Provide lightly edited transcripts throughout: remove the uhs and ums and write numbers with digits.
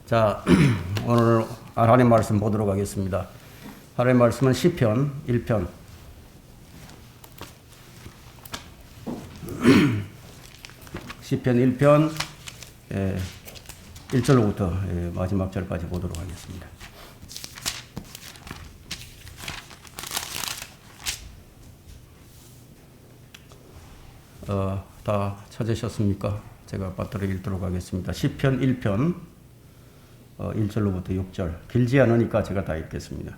자, 오늘 하나님 말씀 보도록 하겠습니다. 하나님 말씀은 시편 1편. 시편 1편 1절로부터 마지막 절까지 보도록 하겠습니다. 다 찾으셨습니까? 제가 빠뜨려 읽도록 하겠습니다. 시편 1편 1절로부터 6절. 길지 않으니까 제가 다 읽겠습니다.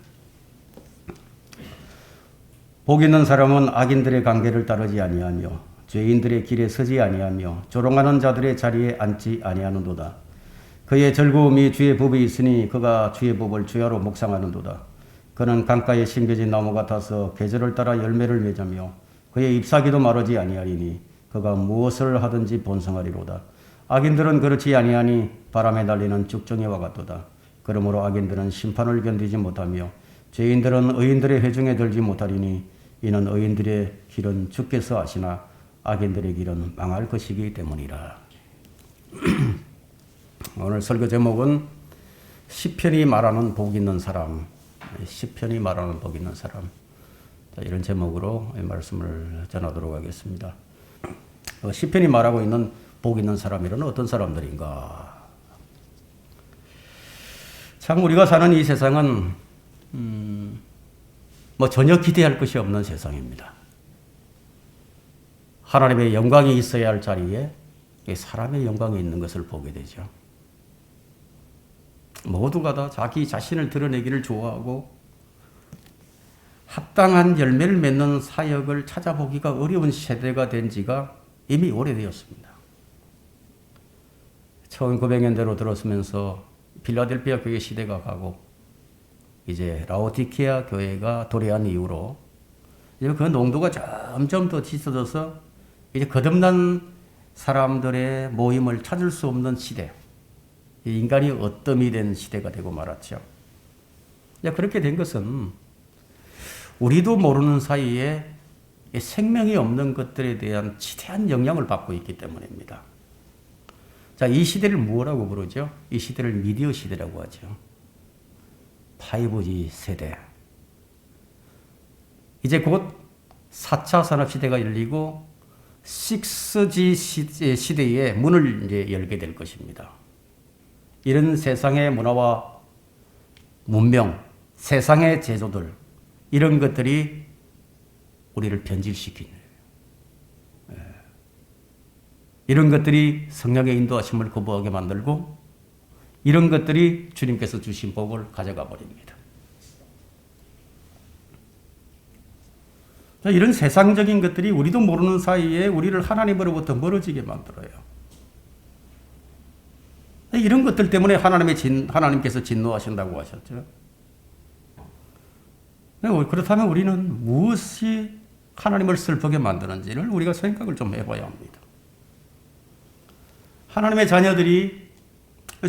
복 있는 사람은 악인들의 관계를 따르지 아니하며 죄인들의 길에 서지 아니하며 조롱하는 자들의 자리에 앉지 아니하는도다. 그의 즐거움이 주의 법에 있으니 그가 주의 법을 주야로 묵상하는도다. 그는 강가에 심겨진 나무 같아서 계절을 따라 열매를 맺으며 그의 잎사귀도 마르지 아니하리니 그가 무엇을 하든지 번성하리로다. 악인들은 그렇지 아니하니 바람에 날리는 쭉정이와 같도다. 그러므로 악인들은 심판을 견디지 못하며 죄인들은 의인들의 회중에 들지 못하리니 이는 의인들의 길은 주께서 아시나 악인들의 길은 망할 것이기 때문이라. 오늘 설교 제목은 시편이 말하는 복 있는 사람. 시편이 말하는 복 있는 사람. 자, 이런 제목으로 말씀을 전하도록 하겠습니다. 시편이 말하고 있는 복 있는 사람이란 어떤 사람들인가? 참 우리가 사는 이 세상은 전혀 기대할 것이 없는 세상입니다. 하나님의 영광이 있어야 할 자리에 사람의 영광이 있는 것을 보게 되죠. 모두가 다 자기 자신을 드러내기를 좋아하고 합당한 열매를 맺는 사역을 찾아보기가 어려운 세대가 된 지가 이미 오래되었습니다. 1900년대로 들어서면서 필라델피아 교회 시대가 가고 이제 라오디케아 교회가 도래한 이후로 이제 그 농도가 점점 더 짙어져서 이제 거듭난 사람들의 모임을 찾을 수 없는 시대, 인간이 어뜸이 된 시대가 되고 말았죠. 그렇게 된 것은 우리도 모르는 사이에 생명이 없는 것들에 대한 지대한 영향을 받고 있기 때문입니다. 자, 이 시대를 뭐라고 부르죠? 이 시대를 미디어 시대라고 하죠. 5G 세대. 이제 곧 4차 산업시대가 열리고 6G 시대의 문을 이제 열게 될 것입니다. 이런 세상의 문화와 문명, 세상의 제도들, 이런 것들이 우리를 변질시키는, 이런 것들이 성령의 인도하심을 거부하게 만들고 이런 것들이 주님께서 주신 복을 가져가 버립니다. 이런 세상적인 것들이 우리도 모르는 사이에 우리를 하나님으로부터 멀어지게 만들어요. 이런 것들 때문에 하나님께서 진노하신다고 하셨죠. 그렇다면 우리는 무엇이 하나님을 슬프게 만드는지를 우리가 생각을 좀 해봐야 합니다. 하나님의 자녀들이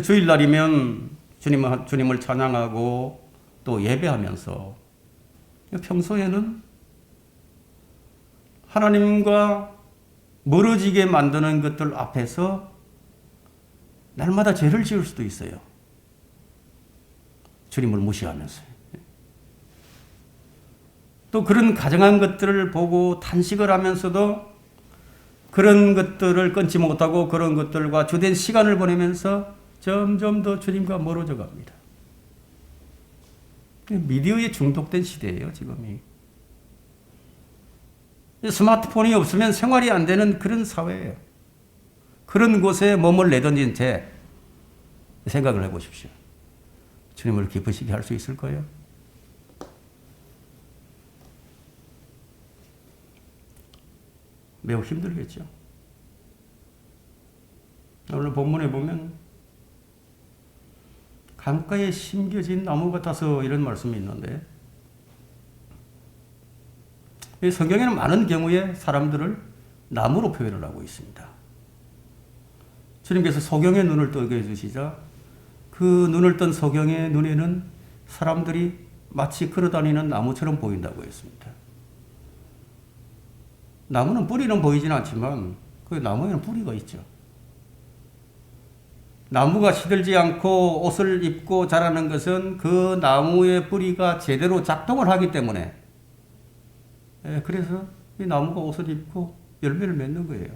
주일날이면 주님을 찬양하고 또 예배하면서 평소에는 하나님과 멀어지게 만드는 것들 앞에서 날마다 죄를 지을 수도 있어요. 주님을 무시하면서. 또 그런 가정한 것들을 보고 탄식을 하면서도 그런 것들을 끊지 못하고 그런 것들과 주된 시간을 보내면서 점점 더 주님과 멀어져 갑니다. 미디어에 중독된 시대예요, 지금이. 스마트폰이 없으면 생활이 안 되는 그런 사회예요. 그런 곳에 몸을 내던진 채 생각을 해보십시오. 주님을 기쁘시게 할 수 있을 거예요? 매우 힘들겠죠. 오늘 본문에 보면 강가에 심겨진 나무 같아서 이런 말씀이 있는데, 성경에는 많은 경우에 사람들을 나무로 표현을 하고 있습니다. 주님께서 소경의 눈을 뜨게 해주시자 그 눈을 뜬 소경의 눈에는 사람들이 마치 걸어다니는 나무처럼 보인다고 했습니다. 나무는 뿌리는 보이지는 않지만 그 나무에는 뿌리가 있죠. 나무가 시들지 않고 옷을 입고 자라는 것은 그 나무의 뿌리가 제대로 작동을 하기 때문에, 그래서 이 나무가 옷을 입고 열매를 맺는 거예요.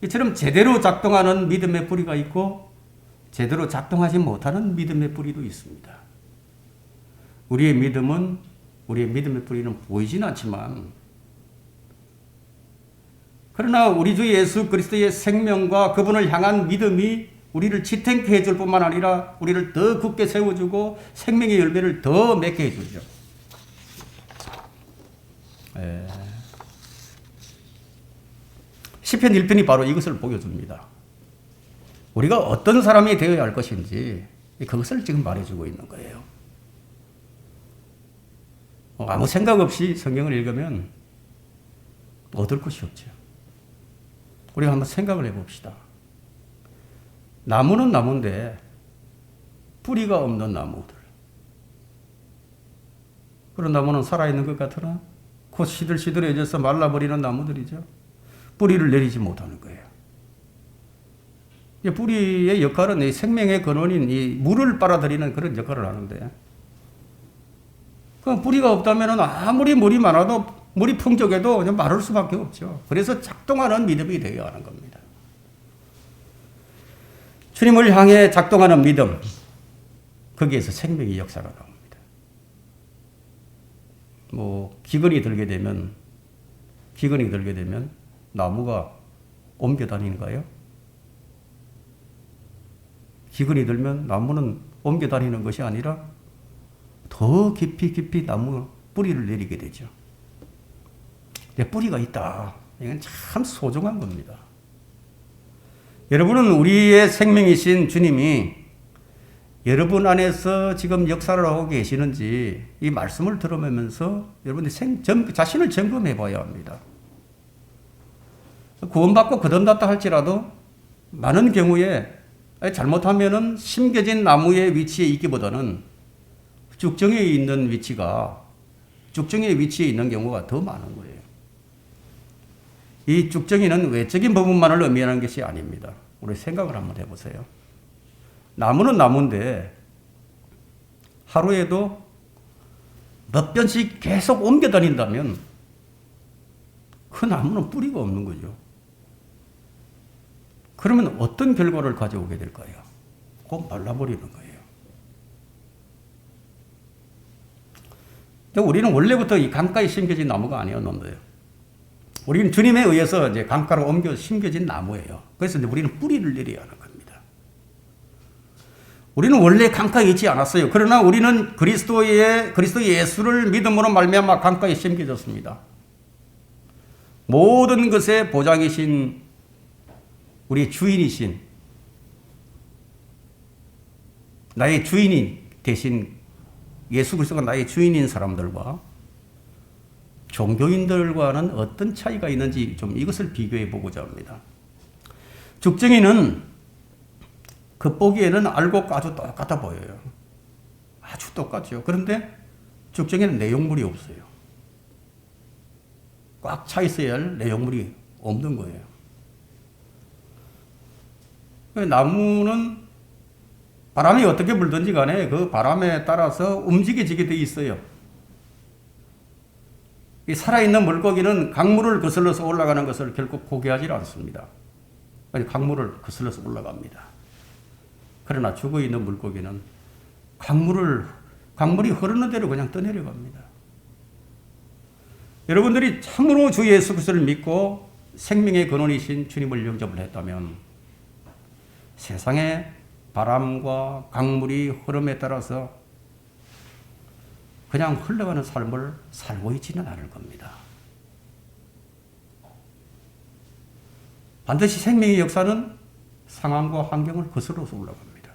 이처럼 제대로 작동하는 믿음의 뿌리가 있고 제대로 작동하지 못하는 믿음의 뿌리도 있습니다. 우리의 믿음의 뿌리는 보이진 않지만, 그러나 우리 주 예수 그리스도의 생명과 그분을 향한 믿음이 우리를 지탱케 해줄 뿐만 아니라 우리를 더 굳게 세워주고 생명의 열매를 더 맺게 해주죠. 시편 1편이 바로 이것을 보여줍니다. 우리가 어떤 사람이 되어야 할 것인지 그것을 지금 말해주고 있는 거예요. 아무 생각 없이 성경을 읽으면 얻을 것이 없죠. 우리가 한번 생각을 해봅시다. 나무는 나무인데 뿌리가 없는 나무들. 그런 나무는 살아있는 것 같으나 곧 시들시들해져서 말라버리는 나무들이죠. 뿌리를 내리지 못하는 거예요. 뿌리의 역할은 이 생명의 근원인 이 물을 빨아들이는 그런 역할을 하는데, 그 뿌리가 없다면 아무리 물이 많아도 물이 풍족해도 그냥 마를 수밖에 없죠. 그래서 작동하는 믿음이 되어야 하는 겁니다. 주님을 향해 작동하는 믿음, 거기에서 생명의 역사가 나옵니다. 기근이 들게 되면 나무가 옮겨 다니는가요? 기근이 들면 나무는 옮겨 다니는 것이 아니라 더 깊이 나무 뿌리를 내리게 되죠. 내 뿌리가 있다. 이건 참 소중한 겁니다. 여러분은 우리의 생명이신 주님이 여러분 안에서 지금 역사를 하고 계시는지 이 말씀을 들어보면서 여러분이 자신을 점검해 봐야 합니다. 구원받고 거듭났다 할지라도 많은 경우에 잘못하면은 심겨진 나무의 위치에 있기보다는 쭉정이에 있는 쭉정이의 위치에 있는 경우가 더 많은 거예요. 이 쭉정이는 외적인 부분만을 의미하는 것이 아닙니다. 우리 생각을 한번 해보세요. 나무는 나무인데 하루에도 몇 번씩 계속 옮겨 다닌다면 그 나무는 뿌리가 없는 거죠. 그러면 어떤 결과를 가져오게 될까요? 곧 말라버리는 거예요. 우리는 원래부터 이 강가에 심겨진 나무가 아니었는데요. 우리는 주님에 의해서 이제 강가로 옮겨 심겨진 나무예요. 그래서 이제 우리는 뿌리를 내려야 하는 겁니다. 우리는 원래 강가에 있지 않았어요. 그러나 우리는 그리스도 예수를 믿음으로 말미암아 강가에 심겨졌습니다. 모든 것의 보장이신 우리 주인이신 나의 주인이 대신 예수 그리스도가 나의 주인인 사람들과 종교인들과는 어떤 차이가 있는지 좀 이것을 비교해 보고자 합니다. 죽정이는 겉보기에는 알고 아주 똑같아 보여요. 아주 똑같죠. 그런데 죽정이는 내용물이 없어요. 꽉 차 있어야 할 내용물이 없는 거예요. 나무는 바람이 어떻게 불든지 간에 그 바람에 따라서 움직여지게 돼 있어요. 이 살아있는 물고기는 강물을 거슬러서 올라가는 것을 결코 포기하지 않습니다. 아니, 강물을 거슬러서 올라갑니다. 그러나 죽어있는 물고기는 강물이 흐르는 대로 그냥 떠내려갑니다. 여러분들이 참으로 주 예수 그리스도를 믿고 생명의 근원이신 주님을 영접을 했다면 세상의 바람과 강물이 흐름에 따라서 그냥 흘러가는 삶을 살고 있지는 않을 겁니다. 반드시 생명의 역사는 상황과 환경을 거슬러서 올라갑니다.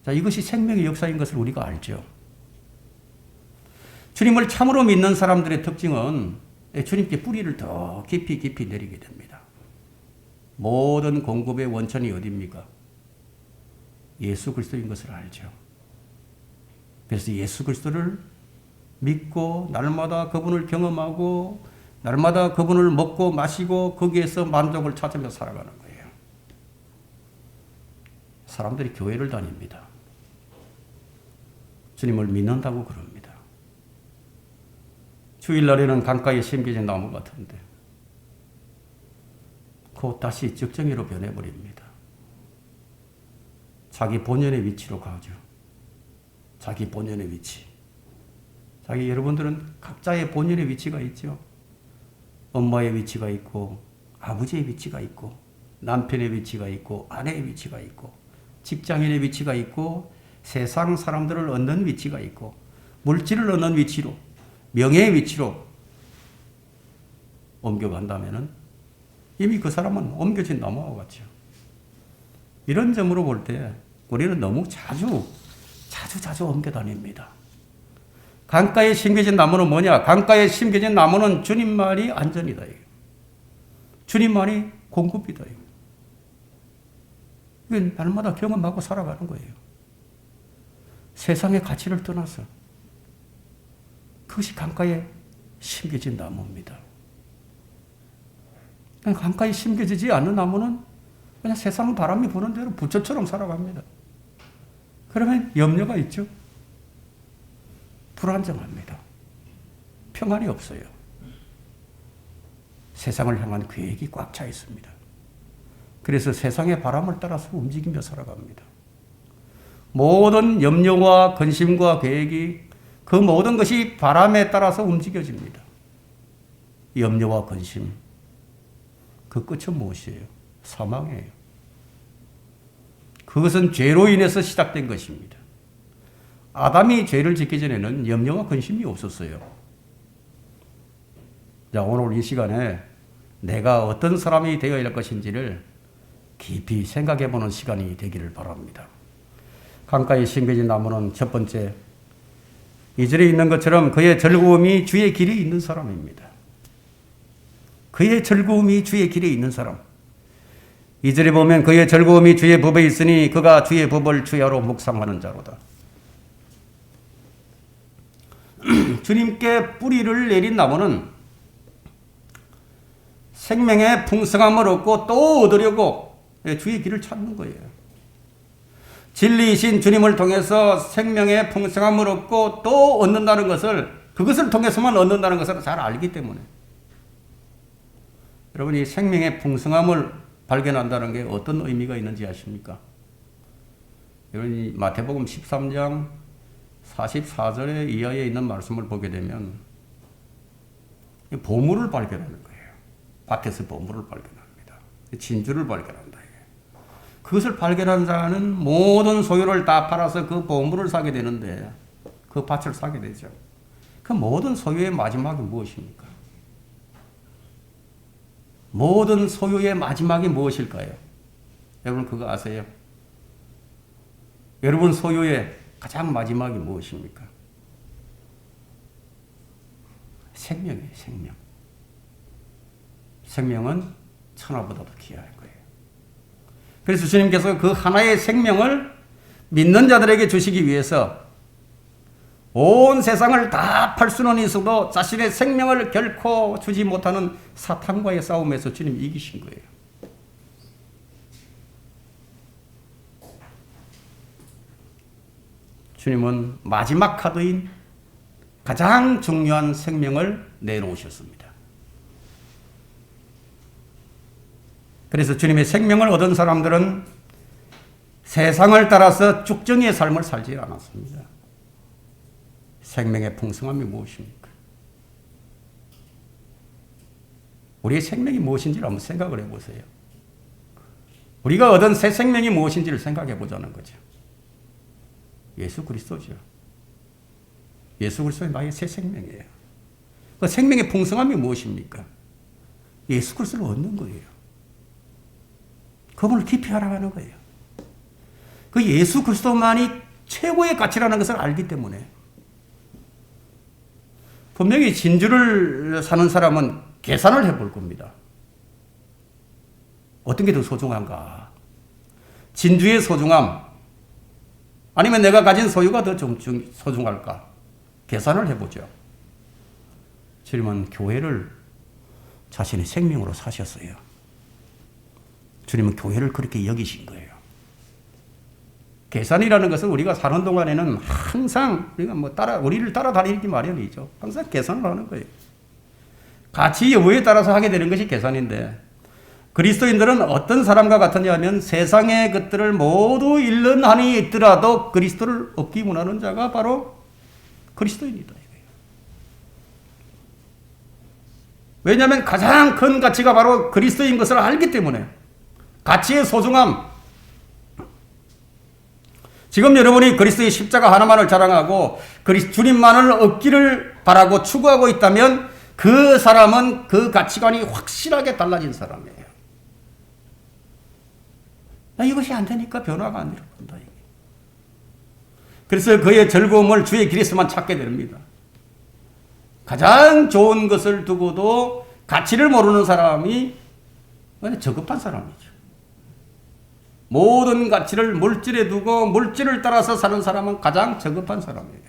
자, 이것이 생명의 역사인 것을 우리가 알죠. 주님을 참으로 믿는 사람들의 특징은 주님께 뿌리를 더 깊이 내리게 됩니다. 모든 공급의 원천이 어디입니까? 예수 그리스도인 것을 알죠. 그래서 예수 그리스도를 믿고 날마다 그분을 경험하고 날마다 그분을 먹고 마시고 거기에서 만족을 찾으며 살아가는 거예요. 사람들이 교회를 다닙니다. 주님을 믿는다고 그럽니다. 주일날에는 강가에 심겨진 나무 같은데 곧 다시 적정이로 변해버립니다. 자기 본연의 위치로 가죠. 자기 본연의 위치. 여러분들은 각자의 본연의 위치가 있죠. 엄마의 위치가 있고 아버지의 위치가 있고 남편의 위치가 있고 아내의 위치가 있고 직장인의 위치가 있고 세상 사람들을 얻는 위치가 있고 물질을 얻는 위치로 명예의 위치로 옮겨간다면 이미 그 사람은 옮겨진 나무와 같죠. 이런 점으로 볼 때 우리는 너무 자주 옮겨다닙니다. 강가에 심겨진 나무는 뭐냐? 강가에 심겨진 나무는 주님만이 안전이다. 주님만이 공급이다. 이건 날마다 경험하고 살아가는 거예요. 세상의 가치를 떠나서 그것이 강가에 심겨진 나무입니다. 강가에 심겨지지 않는 나무는 그냥 세상 바람이 부는 대로 부처처럼 살아갑니다. 그러면 염려가 있죠. 불안정합니다. 평안이 없어요. 세상을 향한 계획이 꽉 차 있습니다. 그래서 세상의 바람을 따라서 움직이며 살아갑니다. 모든 염려와 근심과 계획이 그 모든 것이 바람에 따라서 움직여집니다. 염려와 근심, 그 끝은 무엇이에요? 사망이에요. 그것은 죄로 인해서 시작된 것입니다. 아담이 죄를 짓기 전에는 염려와 근심이 없었어요. 자, 오늘 이 시간에 내가 어떤 사람이 되어야 할 것인지를 깊이 생각해 보는 시간이 되기를 바랍니다. 강가에 심겨진 나무는 첫 번째, 2절에 있는 것처럼 그의 즐거움이 주의 길에 있는 사람입니다. 그의 즐거움이 주의 길에 있는 사람. 2절에 보면 그의 즐거움이 주의 법에 있으니 그가 주의 법을 주야로 묵상하는 자로다. 주님께 뿌리를 내린 나무는 생명의 풍성함을 얻고 또 얻으려고 주의 길을 찾는 거예요. 진리이신 주님을 통해서 생명의 풍성함을 얻고 또 얻는다는 것을, 그것을 통해서만 얻는다는 것을 잘 알기 때문에. 여러분이 생명의 풍성함을 발견한다는 게 어떤 의미가 있는지 아십니까? 여러분이 마태복음 13장 44절의 이하에 있는 말씀을 보게 되면 보물을 발견하는 거예요. 밭에서 보물을 발견합니다. 진주를 발견한다. 그것을 발견한 자는 모든 소유를 다 팔아서 그 보물을 사게 되는데, 그 밭을 사게 되죠. 그 모든 소유의 마지막이 무엇입니까? 모든 소유의 마지막이 무엇일까요? 여러분 그거 아세요? 여러분 소유의 가장 마지막이 무엇입니까? 생명이에요, 생명. 생명은 천하보다도 귀할 거예요. 그래서 주님께서 그 하나의 생명을 믿는 자들에게 주시기 위해서 온 세상을 다 팔 수는 있어도 자신의 생명을 결코 주지 못하는 사탄과의 싸움에서 주님이 이기신 거예요. 주님은 마지막 카드인 가장 중요한 생명을 내놓으셨습니다. 그래서 주님의 생명을 얻은 사람들은 세상을 따라서 쭉정이의 삶을 살지 않았습니다. 생명의 풍성함이 무엇입니까? 우리의 생명이 무엇인지를 한번 생각을 해보세요. 우리가 얻은 새 생명이 무엇인지를 생각해 보자는 거죠. 예수 그리스도죠. 예수 그리스도의 나의 새 생명이에요. 그 생명의 풍성함이 무엇입니까? 예수 그리스도를 얻는 거예요. 그분을 깊이 알아가는 거예요. 그 예수 그리스도만이 최고의 가치라는 것을 알기 때문에. 분명히 진주를 사는 사람은 계산을 해볼 겁니다. 어떤 게 더 소중한가? 진주의 소중함, 아니면 내가 가진 소유가 더 소중할까? 계산을 해보죠. 주님은 교회를 자신의 생명으로 사셨어요. 주님은 교회를 그렇게 여기신 거예요. 계산이라는 것은 우리가 사는 동안에는 항상 우리가 우리를 따라다니기 마련이죠. 항상 계산을 하는 거예요. 가치 여부에 따라서 하게 되는 것이 계산인데, 그리스도인들은 어떤 사람과 같으냐 하면 세상의 것들을 모두 잃는 한이 있더라도 그리스도를 얻기 원하는 자가 바로 그리스도인이다. 왜냐하면 가장 큰 가치가 바로 그리스도인 것을 알기 때문에. 가치의 소중함. 지금 여러분이 그리스도의 십자가 하나만을 자랑하고 주님만을 얻기를 바라고 추구하고 있다면 그 사람은 그 가치관이 확실하게 달라진 사람이에요. 이것이 안 되니까 변화가 안 일어난다. 그래서 그의 즐거움을 주의 길에서만 찾게 됩니다. 가장 좋은 것을 두고도 가치를 모르는 사람이 저급한 사람이죠. 모든 가치를 물질에 두고 물질을 따라서 사는 사람은 가장 저급한 사람이에요.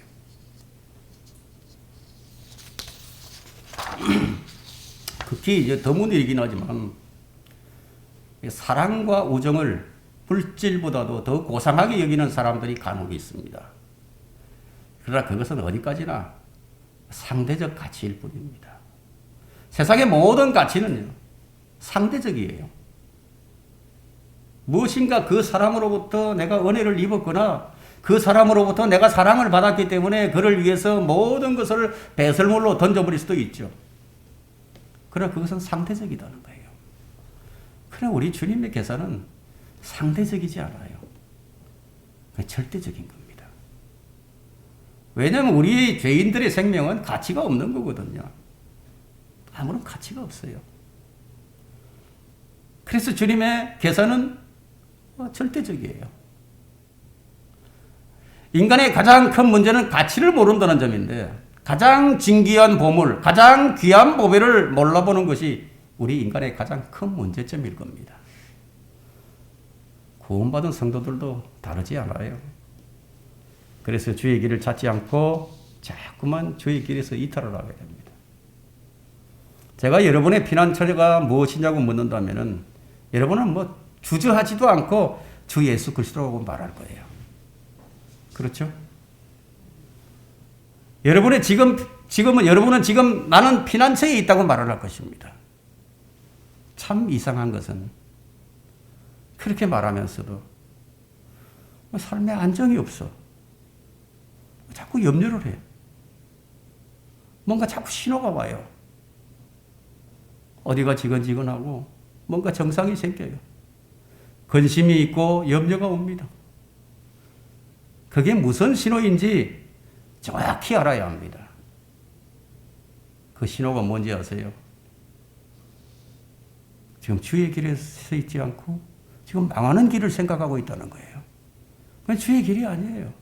극히 이제 드문 일이긴 하지만 사랑과 우정을 물질보다도 더 고상하게 여기는 사람들이 간혹 있습니다. 그러나 그것은 어디까지나 상대적 가치일 뿐입니다. 세상의 모든 가치는요, 상대적이에요. 무엇인가 그 사람으로부터 내가 은혜를 입었거나 그 사람으로부터 내가 사랑을 받았기 때문에 그를 위해서 모든 것을 배설물로 던져버릴 수도 있죠. 그러나 그것은 상대적이라는 거예요. 그러나 우리 주님의 계산은 상대적이지 않아요. 절대적인 겁니다. 왜냐하면 우리 죄인들의 생명은 가치가 없는 거거든요. 아무런 가치가 없어요. 그래서 주님의 계산은 절대적이에요. 인간의 가장 큰 문제는 가치를 모른다는 점인데, 가장 진귀한 보물, 가장 귀한 보배를 몰라보는 것이 우리 인간의 가장 큰 문제점일 겁니다. 구원받은 성도들도 다르지 않아요. 그래서 주의 길을 찾지 않고 자꾸만 주의 길에서 이탈을 하게 됩니다. 제가 여러분의 피난처가 무엇이냐고 묻는다면 여러분은 주저하지도 않고 주 예수 그리스도라고 말할 거예요. 그렇죠? 여러분은 지금 나는 피난처에 있다고 말을 할 것입니다. 참 이상한 것은 그렇게 말하면서도 삶에 안정이 없어. 자꾸 염려를 해. 뭔가 자꾸 신호가 와요. 어디가 지근지근하고 뭔가 정상이 생겨요. 근심이 있고 염려가 옵니다. 그게 무슨 신호인지 정확히 알아야 합니다. 그 신호가 뭔지 아세요? 지금 주의 길에 서 있지 않고 지금 망하는 길을 생각하고 있다는 거예요. 그건 주의 길이 아니에요.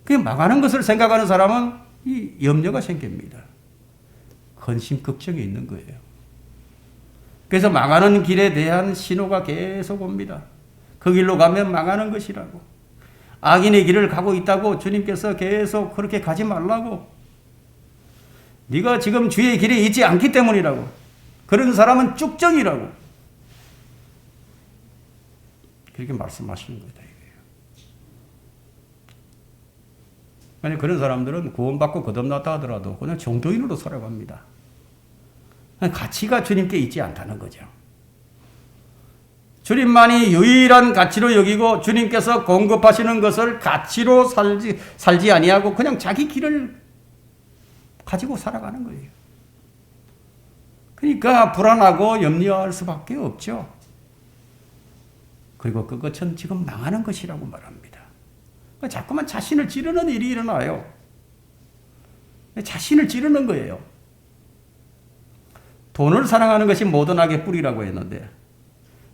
그 망하는 것을 생각하는 사람은 이 염려가 생깁니다. 근심, 걱정이 있는 거예요. 그래서 망하는 길에 대한 신호가 계속 옵니다. 그 길로 가면 망하는 것이라고. 악인의 길을 가고 있다고 주님께서 계속 그렇게 가지 말라고. 네가 지금 주의 길에 있지 않기 때문이라고. 그런 사람은 쭉정이라고. 그렇게 말씀하시는 거다. 아니, 그런 사람들은 구원받고 거듭났다 하더라도 그냥 종교인으로 살아갑니다. 가치가 주님께 있지 않다는 거죠. 주님만이 유일한 가치로 여기고 주님께서 공급하시는 것을 가치로 살지 아니하고 그냥 자기 길을 가지고 살아가는 거예요. 그러니까 불안하고 염려할 수밖에 없죠. 그리고 그것은 지금 망하는 것이라고 말합니다. 자꾸만 자신을 찌르는 일이 일어나요. 자신을 찌르는 거예요. 돈을 사랑하는 것이 모든 악의 뿌리라고 했는데,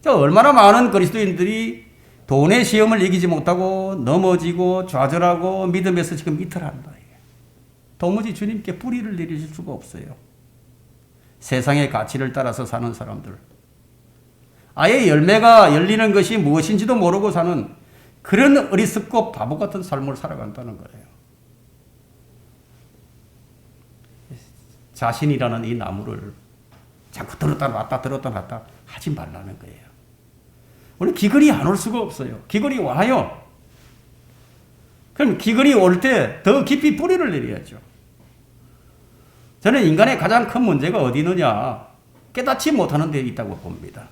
얼마나 많은 그리스도인들이 돈의 시험을 이기지 못하고 넘어지고 좌절하고 믿음에서 지금 이탈한다. 도무지 주님께 뿌리를 내리실 수가 없어요. 세상의 가치를 따라서 사는 사람들. 아예 열매가 열리는 것이 무엇인지도 모르고 사는 그런 어리석고 바보 같은 삶을 살아간다는 거예요. 자신이라는 이 나무를 자꾸 들었다 놨다 하지 말라는 거예요. 우리 기근이 안 올 수가 없어요. 기근이 와요. 그럼 기근이 올 때 더 깊이 뿌리를 내려야죠. 저는 인간의 가장 큰 문제가 어디 있느냐? 깨닫지 못하는 데 있다고 봅니다.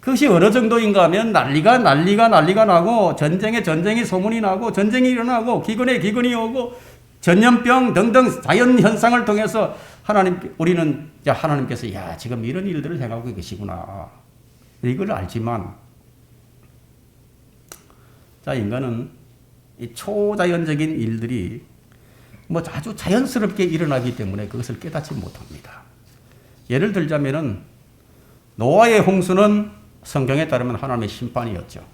그것이 어느 정도인가 하면 난리가 나고 전쟁이 소문이 나고 전쟁이 일어나고 기근이 오고 전염병 등등 자연 현상을 통해서 우리는 하나님께서 지금 이런 일들을 행하고 계시구나. 이걸 알지만 인간은 이 초자연적인 일들이 아주 자연스럽게 일어나기 때문에 그것을 깨닫지 못합니다. 예를 들자면은 노아의 홍수는 성경에 따르면 하나님의 심판이었죠.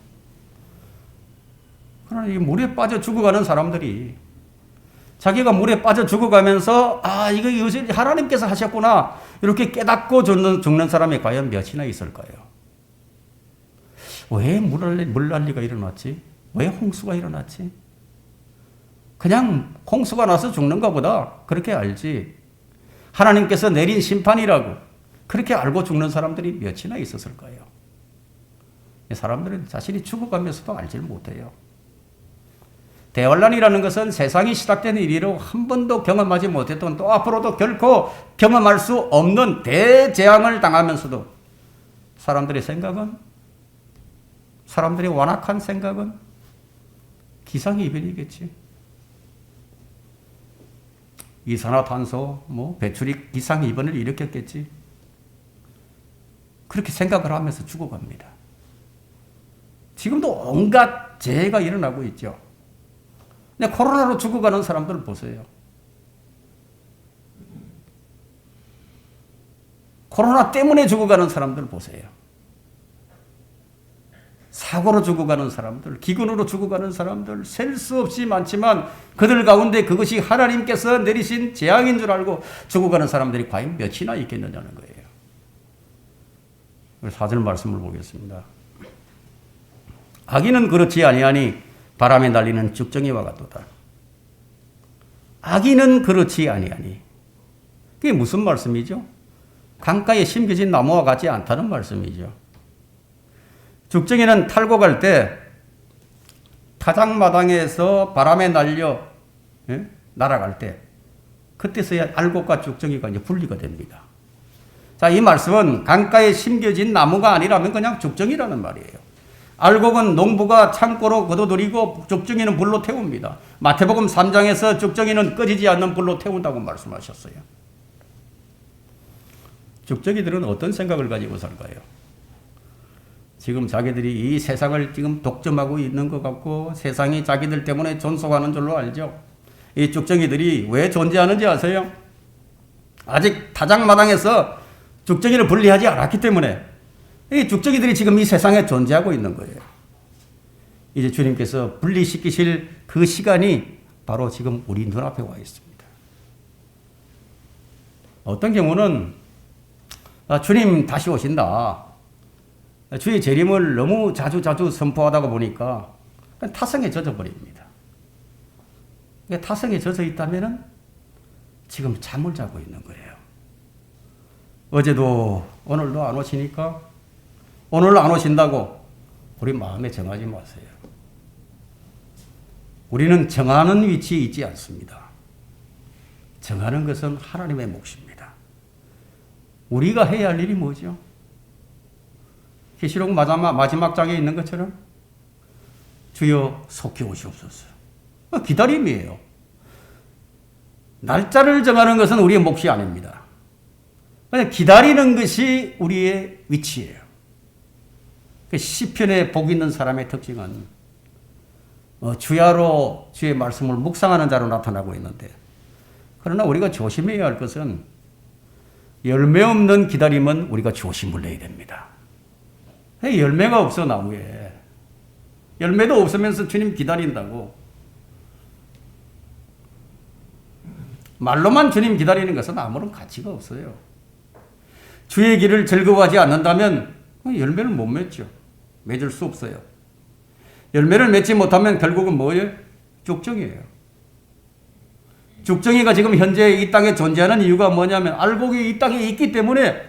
그러나 이 물에 빠져 죽어가는 사람들이 자기가 물에 빠져 죽어가면서 이것이 하나님께서 하셨구나 이렇게 깨닫고 죽는 사람이 과연 몇이나 있을까요? 왜 물난리가 일어났지? 왜 홍수가 일어났지? 그냥 홍수가 나서 죽는 것보다 그렇게 알지. 하나님께서 내린 심판이라고 그렇게 알고 죽는 사람들이 몇이나 있었을까요? 사람들은 자신이 죽어가면서도 알지를 못해요. 대환란이라는 것은 세상이 시작된 일이로 한 번도 경험하지 못했던 또 앞으로도 결코 경험할 수 없는 대재앙을 당하면서도 사람들의 완악한 생각은 기상이변이겠지. 이산화탄소, 배출이 기상이변을 일으켰겠지. 그렇게 생각을 하면서 죽어갑니다. 지금도 온갖 재해가 일어나고 있죠. 근데 코로나로 죽어가는 사람들 보세요. 코로나 때문에 죽어가는 사람들 보세요. 사고로 죽어가는 사람들, 기근으로 죽어가는 사람들 셀 수 없이 많지만 그들 가운데 그것이 하나님께서 내리신 재앙인 줄 알고 죽어가는 사람들이 과연 몇이나 있겠느냐는 거예요. 4절 말씀을 보겠습니다. 악인은 그렇지 아니하니 바람에 날리는 죽정이와 같도다. 악인은 그렇지 아니하니. 그게 무슨 말씀이죠? 강가에 심겨진 나무와 같지 않다는 말씀이죠. 죽정이는 탈고 갈 때 타작마당에서 바람에 날아갈 때 그때서야 알곡과 죽정이가 이제 분리가 됩니다. 자, 이 말씀은 강가에 심겨진 나무가 아니라면 그냥 죽정이라는 말이에요. 알곡은 농부가 창고로 걷어들이고 죽정이는 불로 태웁니다. 마태복음 3장에서 죽정이는 꺼지지 않는 불로 태운다고 말씀하셨어요. 죽정이들은 어떤 생각을 가지고 살까요? 지금 자기들이 이 세상을 지금 독점하고 있는 것 같고 세상이 자기들 때문에 존속하는 줄로 알죠. 이 죽정이들이 왜 존재하는지 아세요? 아직 타작마당에서 죽정이를 분리하지 않았기 때문에 이 죽정이들이 지금 이 세상에 존재하고 있는 거예요. 이제 주님께서 분리시키실 그 시간이 바로 지금 우리 눈앞에 와 있습니다. 어떤 경우는 주님 다시 오신다. 주의 재림을 너무 자주 선포하다가 보니까 타성에 젖어버립니다. 타성에 젖어 있다면 지금 잠을 자고 있는 거예요. 어제도 오늘도 안 오시니까 오늘 안 오신다고 우리 마음에 정하지 마세요. 우리는 정하는 위치에 있지 않습니다. 정하는 것은 하나님의 몫입니다. 우리가 해야 할 일이 뭐죠? 계시록 마지막 장에 있는 것처럼 주여 속히 오시옵소서. 기다림이에요. 날짜를 정하는 것은 우리의 몫이 아닙니다. 그냥 기다리는 것이 우리의 위치예요. 시편에 복 있는 사람의 특징은 주야로 주의 말씀을 묵상하는 자로 나타나고 있는데, 그러나 우리가 조심해야 할 것은 열매 없는 기다림은 우리가 조심을 내야 됩니다. 열매가 없어 나무에. 열매도 없으면서 주님 기다린다고. 말로만 주님 기다리는 것은 아무런 가치가 없어요. 주의 길을 즐거워하지 않는다면 열매를 못 맺죠. 맺을 수 없어요. 열매를 맺지 못하면 결국은 뭐예요? 죽정이에요. 죽정이가 지금 현재 이 땅에 존재하는 이유가 뭐냐면 알곡이 이 땅에 있기 때문에,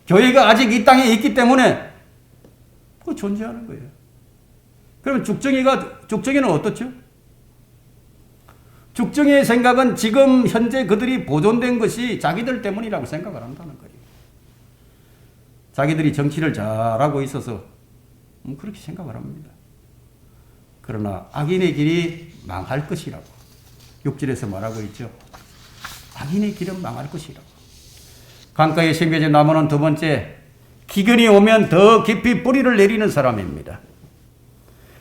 교회가 아직 이 땅에 있기 때문에 그거 존재하는 거예요. 그러면 죽정이는 어떻죠? 죽정이의 생각은 지금 현재 그들이 보존된 것이 자기들 때문이라고 생각을 한다는 거예요. 자기들이 정치를 잘하고 있어서 그렇게 생각을 합니다. 그러나 악인의 길이 망할 것이라고 6절에서 말하고 있죠. 악인의 길은 망할 것이라고. 강가에 심겨진 나무는 두 번째, 기근이 오면 더 깊이 뿌리를 내리는 사람입니다.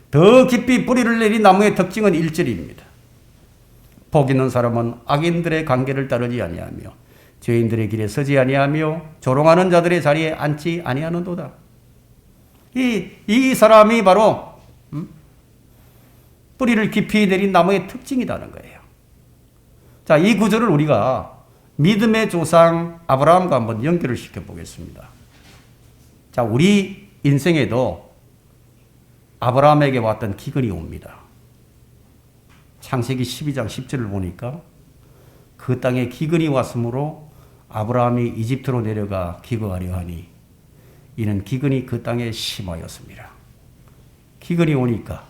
더 깊이 뿌리를 내린 나무의 특징은 1절입니다. 복 있는 사람은 악인들의 관계를 따르지 아니하며 죄인들의 길에 서지 아니하며 조롱하는 자들의 자리에 앉지 아니하는도다. 이 사람이 바로 뿌리를 깊이 내린 나무의 특징이라는 거예요. 자, 이 구절을 우리가 믿음의 조상 아브라함과 한번 연결을 시켜 보겠습니다. 자, 우리 인생에도 아브라함에게 왔던 기근이 옵니다. 창세기 12장 10절을 보니까 그 땅에 기근이 왔으므로 아브라함이 이집트로 내려가 기거하려 하니 이는 기근이 그 땅에 심하였습니다. 기근이 오니까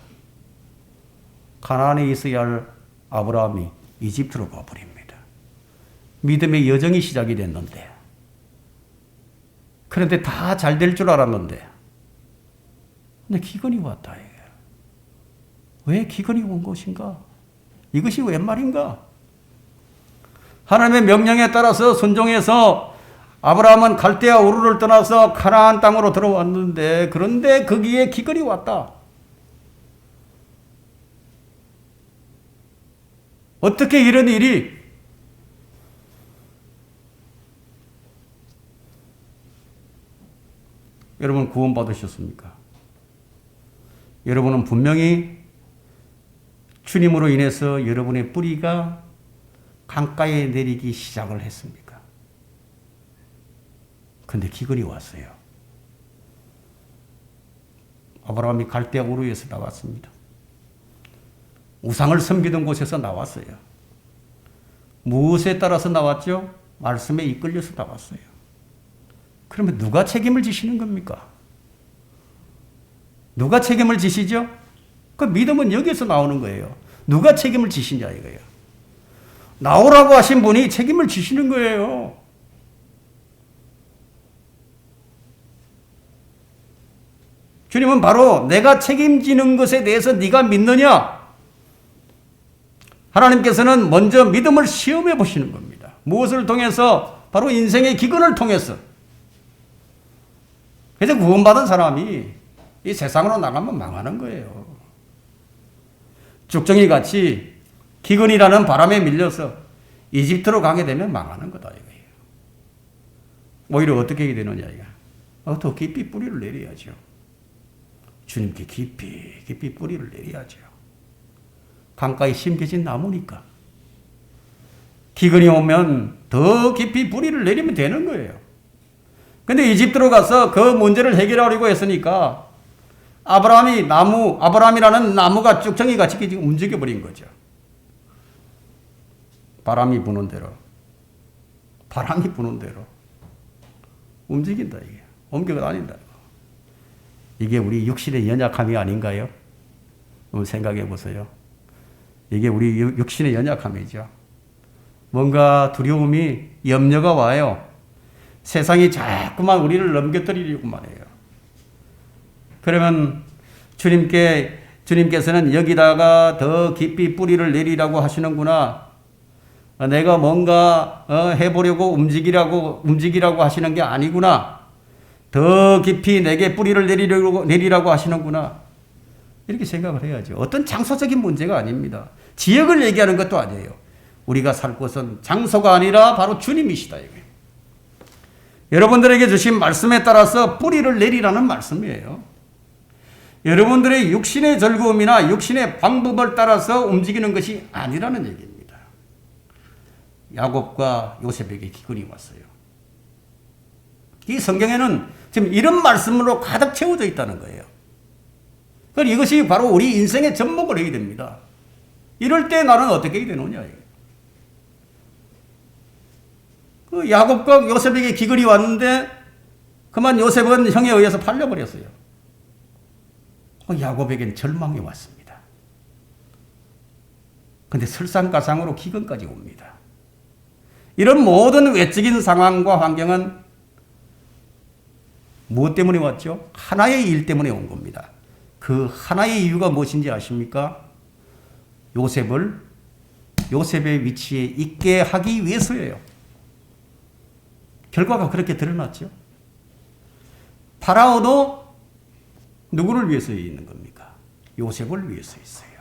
가나안에 있어야 할 아브라함이 이집트로 가버립니다. 믿음의 여정이 시작이 됐는데, 그런데 다 잘 될 줄 알았는데 근데 기근이 왔다. 왜 기근이 온 것인가? 이것이 웬 말인가? 하나님의 명령에 따라서 순종해서 아브라함은 갈대아 우르를 떠나서 가나안 땅으로 들어왔는데, 그런데 거기에 기근이 왔다. 어떻게 이런 일이? 여러분 구원받으셨습니까? 여러분은 분명히 주님으로 인해서 여러분의 뿌리가 강가에 내리기 시작을 했습니까? 근데 기근이 왔어요. 아브라함이 갈대아 우르에서 나왔습니다. 우상을 섬기던 곳에서 나왔어요. 무엇에 따라서 나왔죠? 말씀에 이끌려서 나왔어요. 그러면 누가 책임을 지시는 겁니까? 누가 책임을 지시죠? 그 믿음은 여기서 나오는 거예요. 누가 책임을 지시냐 이거예요. 나오라고 하신 분이 책임을 지시는 거예요. 주님은 바로 내가 책임지는 것에 대해서 네가 믿느냐? 하나님께서는 먼저 믿음을 시험해 보시는 겁니다. 무엇을 통해서? 바로 인생의 기근을 통해서. 그래서 구원받은 사람이 이 세상으로 나가면 망하는 거예요. 죽정이 같이 기근이라는 바람에 밀려서 이집트로 가게 되면 망하는 거다 이거예요. 오히려 어떻게 해야 되느냐 이거. 더 깊이 뿌리를 내려야죠. 주님께 깊이 뿌리를 내려야죠. 강가에 심겨진 나무니까. 기근이 오면 더 깊이 뿌리를 내리면 되는 거예요. 근데 이집트로 가서 그 문제를 해결하려고 했으니까 아브라함이라는 나무가 쭉정이 같이 지금 움직여버린 거죠. 바람이 부는 대로 움직인다 이게. 옮겨 다닌다. 이게 우리 육신의 연약함이 아닌가요? 한번 생각해 보세요. 이게 우리 육신의 연약함이죠. 뭔가 두려움이, 염려가 와요. 세상이 자꾸만 우리를 넘겨뜨리려고만 해요. 그러면 주님께서는 여기다가 더 깊이 뿌리를 내리라고 하시는구나. 내가 뭔가 해보려고 움직이라고 하시는 게 아니구나. 더 깊이 내게 뿌리를 내리라고 하시는구나. 이렇게 생각을 해야죠. 어떤 장소적인 문제가 아닙니다. 지역을 얘기하는 것도 아니에요. 우리가 살 곳은 장소가 아니라 바로 주님이시다 이거예요. 여러분들에게 주신 말씀에 따라서 뿌리를 내리라는 말씀이에요. 여러분들의 육신의 즐거움이나 육신의 방법을 따라서 움직이는 것이 아니라는 얘기입니다. 야곱과 요셉에게 기근이 왔어요. 이 성경에는 지금 이런 말씀으로 가득 채워져 있다는 거예요. 그럼 이것이 바로 우리 인생의 접목을 해야 됩니다. 이럴 때 나는 어떻게 해야 되느냐. 그 야곱과 요셉에게 기근이 왔는데 그만 요셉은 형에 의해서 팔려버렸어요. 야곱에겐 절망이 왔습니다. 그런데 설상가상으로 기근까지 옵니다. 이런 모든 외적인 상황과 환경은 무엇 때문에 왔죠? 하나의 일 때문에 온 겁니다. 그 하나의 이유가 무엇인지 아십니까? 요셉의 위치에 있게 하기 위해서예요. 결과가 그렇게 드러났죠. 파라오도 누구를 위해서 있는 겁니까? 요셉을 위해서 있어요.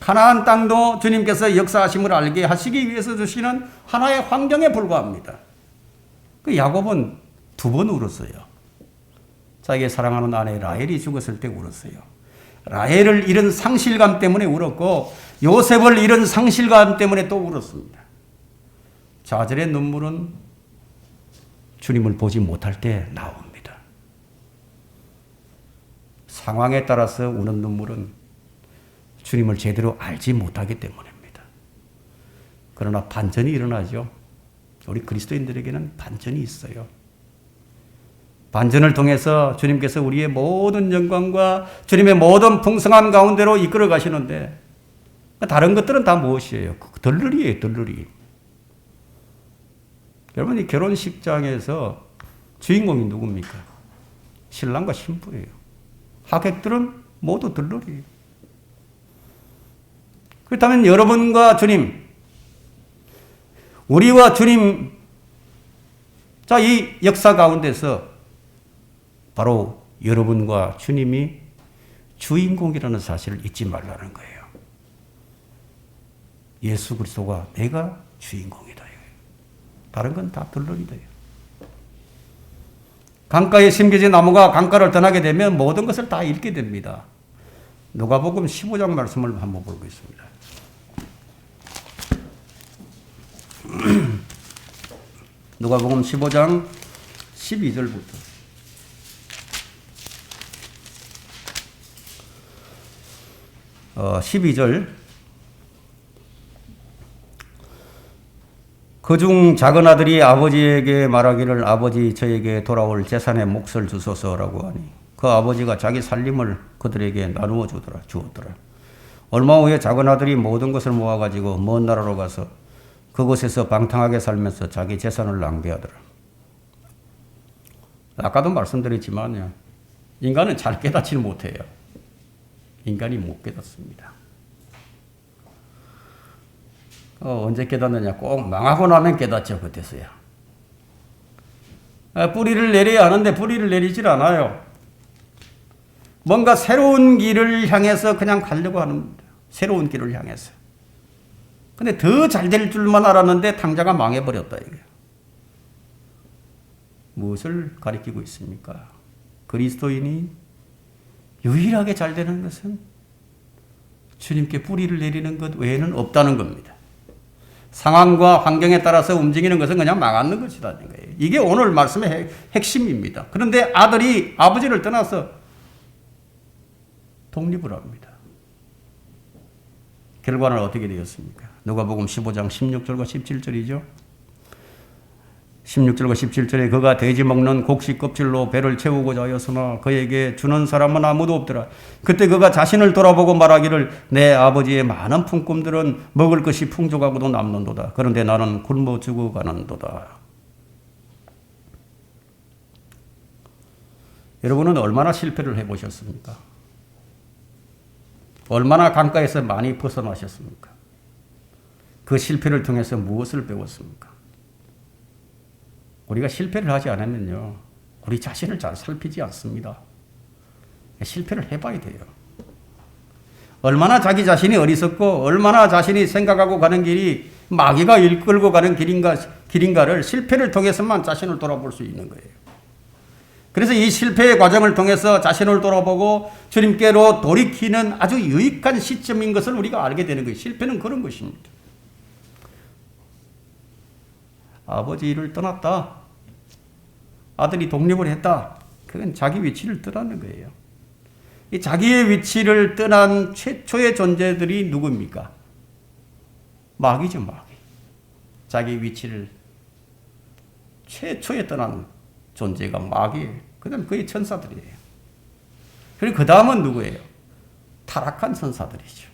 가나안 땅도 주님께서 역사하심을 알게 하시기 위해서 주시는 하나의 환경에 불과합니다. 그 야곱은 2번 울었어요. 자기의 사랑하는 아내 라헬이 죽었을 때 울었어요. 라헬을 잃은 상실감 때문에 울었고 요셉을 잃은 상실감 때문에 또 울었습니다. 좌절의 눈물은 주님을 보지 못할 때 나옵니다. 상황에 따라서 우는 눈물은 주님을 제대로 알지 못하기 때문입니다. 그러나 반전이 일어나죠. 우리 그리스도인들에게는 반전이 있어요. 반전을 통해서 주님께서 우리의 모든 영광과 주님의 모든 풍성함 가운데로 이끌어 가시는데 다른 것들은 다 무엇이에요? 덜러리예요, 덜러리. 여러분, 이 결혼식장에서 주인공이 누굽니까? 신랑과 신부예요. 하객들은 모두 덜러리예요. 그렇다면 여러분과 주님, 우리와 주님, 자, 이 역사 가운데서 바로 여러분과 주님이 주인공이라는 사실을 잊지 말라는 거예요. 예수 그리스도가 내가 주인공이다. 다른 건 다 덜러리다. 강가에 심겨진 나무가 강가를 떠나게 되면 모든 것을 다 잃게 됩니다. 누가복음 15장 말씀을 한번 보겠습니다. 누가복음 15장 12절부터 12절 그중 작은 아들이 아버지에게 말하기를 아버지 저에게 돌아올 재산의 몫을 주소서라고 하니 그 아버지가 자기 살림을 그들에게 나누어 주었더라. 얼마 후에 작은 아들이 모든 것을 모아가지고 먼 나라로 가서 그곳에서 방탕하게 살면서 자기 재산을 낭비하더라. 아까도 말씀드렸지만요. 인간은 잘 깨닫지 못해요. 인간이 못 깨닫습니다. 언제 깨닫느냐? 꼭 망하고 나면 깨닫죠. 그때서야. 뿌리를 내려야 하는데 뿌리를 내리질 않아요. 뭔가 새로운 길을 향해서 그냥 가려고 합니다. 새로운 길을 향해서. 근데 더 잘 될 줄만 알았는데 당자가 망해버렸다. 이게. 무엇을 가리키고 있습니까? 그리스도인이 유일하게 잘 되는 것은 주님께 뿌리를 내리는 것 외에는 없다는 겁니다. 상황과 환경에 따라서 움직이는 것은 그냥 망하는 것이라는 거예요. 이게 오늘 말씀의 핵심입니다. 그런데 아들이 아버지를 떠나서 독립을 합니다. 결과는 어떻게 되었습니까? 누가복음 15장 16절과 17절이죠. 16절과 17절에 그가 돼지 먹는 곡식 껍질로 배를 채우고자 하였으나 그에게 주는 사람은 아무도 없더라. 그때 그가 자신을 돌아보고 말하기를 내 아버지의 많은 품꾼들은 먹을 것이 풍족하고도 남는도다. 그런데 나는 굶어 죽어가는도다. 여러분은 얼마나 실패를 해보셨습니까? 얼마나 강가에서 많이 벗어나셨습니까? 그 실패를 통해서 무엇을 배웠습니까? 우리가 실패를 하지 않으면요, 우리 자신을 잘 살피지 않습니다. 실패를 해봐야 돼요. 얼마나 자기 자신이 어리석고 얼마나 자신이 생각하고 가는 길이 마귀가 이끌고 가는 길인가를 실패를 통해서만 자신을 돌아볼 수 있는 거예요. 그래서 이 실패의 과정을 통해서 자신을 돌아보고 주님께로 돌이키는 아주 유익한 시점인 것을 우리가 알게 되는 거예요. 실패는 그런 것입니다. 아버지를 떠났다. 아들이 독립을 했다. 그건 자기 위치를 떠나는 거예요. 이 자기의 위치를 떠난 최초의 존재들이 누굽니까? 마귀죠, 마귀. 자기 위치를 최초에 떠난 존재가 마귀예요. 그다음 거의 천사들이에요. 그리고 그 다음은 누구예요? 타락한 천사들이죠.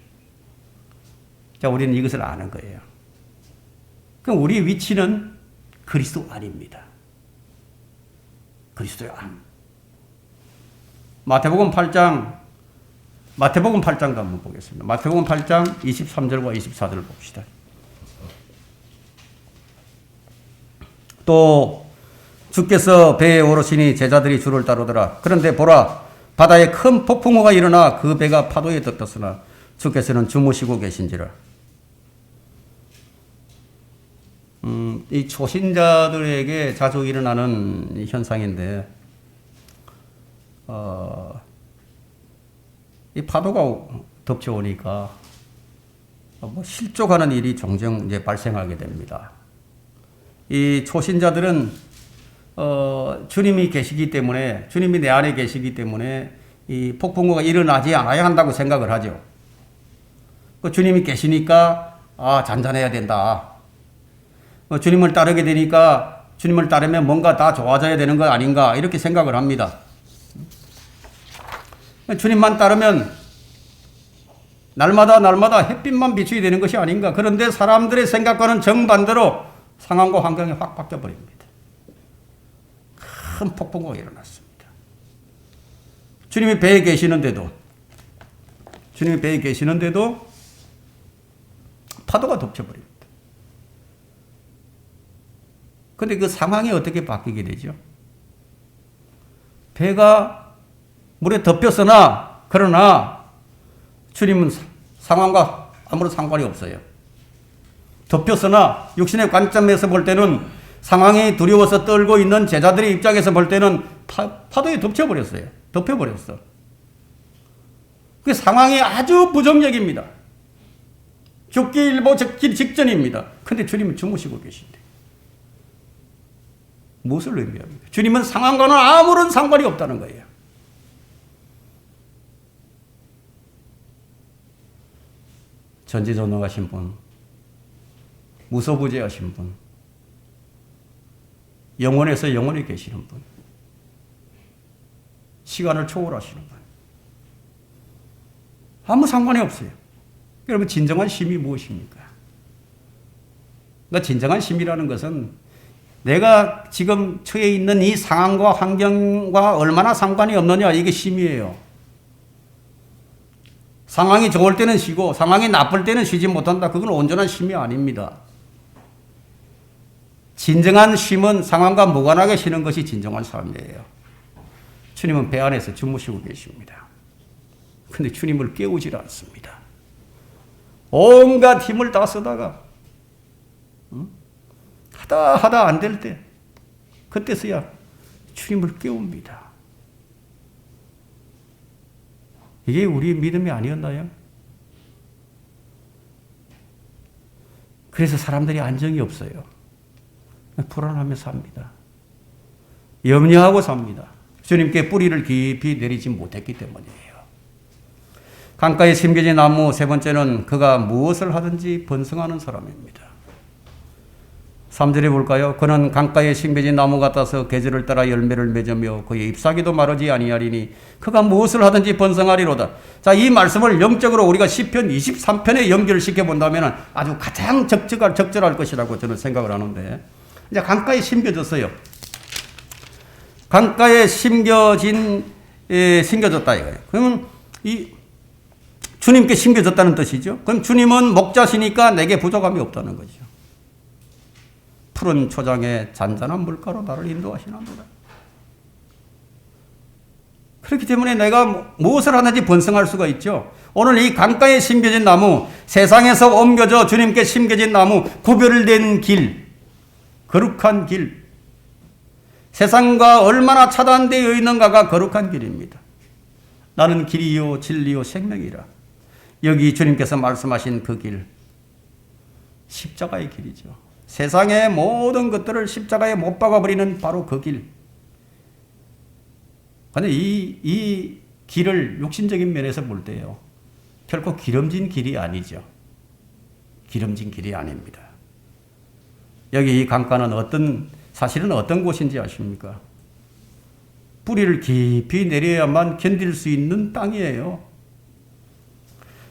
자, 우리는 이것을 아는 거예요. 그럼 우리의 위치는 그리스도 안입니다. 그리스도의 안. 마태복음 8장도 한번 보겠습니다. 마태복음 8장 23절과 24절을 봅시다. 또 주께서 배에 오르시니 제자들이 주를 따르더라. 그런데 보라, 바다에 큰 폭풍우가 일어나 그 배가 파도에 덮였으나 주께서는 주무시고 계신지라. 이 초신자들에게 자주 일어나는 현상인데, 이 파도가 덮쳐오니까 실족하는 일이 종종 이제 발생하게 됩니다. 이 초신자들은 주님이 계시기 때문에, 주님이 내 안에 계시기 때문에 이 폭풍우가 일어나지 않아야 한다고 생각을 하죠. 주님이 계시니까 잔잔해야 된다. 주님을 따르게 되니까 주님을 따르면 뭔가 다 좋아져야 되는 것 아닌가 이렇게 생각을 합니다. 주님만 따르면 날마다 햇빛만 비추게 되는 것이 아닌가. 그런데 사람들의 생각과는 정반대로 상황과 환경이 확 바뀌어 버립니다. 큰 폭풍우가 일어났습니다. 주님이 배에 계시는데도 파도가 덮쳐버립니다. 그런데 그 상황이 어떻게 바뀌게 되죠? 배가 물에 덮였으나 그러나 주님은 상황과 아무런 상관이 없어요. 덮였으나 육신의 관점에서 볼 때는 상황이 두려워서 떨고 있는 제자들의 입장에서 볼 때는 파도에 덮여버렸어요. 그 상황이 아주 부정적입니다. 죽기 일보 직전입니다. 그런데 주님은 주무시고 계신데. 무엇을 의미합니까? 주님은 상황과는 아무런 상관이 없다는 거예요. 전지전능하신 분, 무소부재하신 분, 영원에서 영원히 계시는 분, 시간을 초월하시는 분, 아무 상관이 없어요. 여러분, 진정한 힘이 무엇입니까? 그러니까 진정한 힘이라는 것은 내가 지금 처해 있는 이 상황과 환경과 얼마나 상관이 없느냐, 이게 힘이에요. 상황이 좋을 때는 쉬고 상황이 나쁠 때는 쉬지 못한다. 그건 온전한 힘이 아닙니다. 진정한 쉼은 상황과 무관하게 쉬는 것이 진정한 삶이에요. 주님은 배 안에서 주무시고 계십니다. 그런데 주님을 깨우질 않습니다. 온갖 힘을 다 쓰다가 하다 안 될 때, 그때서야 주님을 깨웁니다. 이게 우리의 믿음이 아니었나요? 그래서 사람들이 안정이 없어요. 불안하며 삽니다. 염려하고 삽니다. 주님께 뿌리를 깊이 내리지 못했기 때문이에요. 강가에 심겨진 나무, 세 번째는 그가 무엇을 하든지 번성하는 사람입니다. 3절에 볼까요? 그는 강가에 심겨진 나무 같아서 계절을 따라 열매를 맺으며 그의 잎사귀도 마르지 아니하리니 그가 무엇을 하든지 번성하리로다. 자, 이 말씀을 영적으로 우리가 시편 23편에 연결시켜 본다면 아주 가장 적절할 것이라고 저는 생각을 하는데, 이제 강가에 심겨졌어요. 강가에 심겨졌다 이거예요. 그러면 이 주님께 심겨졌다는 뜻이죠. 그럼 주님은 목자시니까 내게 부족함이 없다는 거죠. 푸른 초장에 잔잔한 물가로 나를 인도하시나보다. 그렇기 때문에 내가 무엇을 하든지 번성할 수가 있죠. 오늘 이 강가에 심겨진 나무, 세상에서 옮겨져 주님께 심겨진 나무, 구별된 길, 거룩한 길, 세상과 얼마나 차단되어 있는가가 거룩한 길입니다. 나는 길이요 진리요 생명이라. 여기 주님께서 말씀하신 그 길, 십자가의 길이죠. 세상의 모든 것들을 십자가에 못 박아버리는 바로 그 길. 그런데 이 길을 육신적인 면에서 볼 때요, 결코 기름진 길이 아니죠. 기름진 길이 아닙니다. 여기 이 강가는 사실은 어떤 곳인지 아십니까? 뿌리를 깊이 내려야만 견딜 수 있는 땅이에요.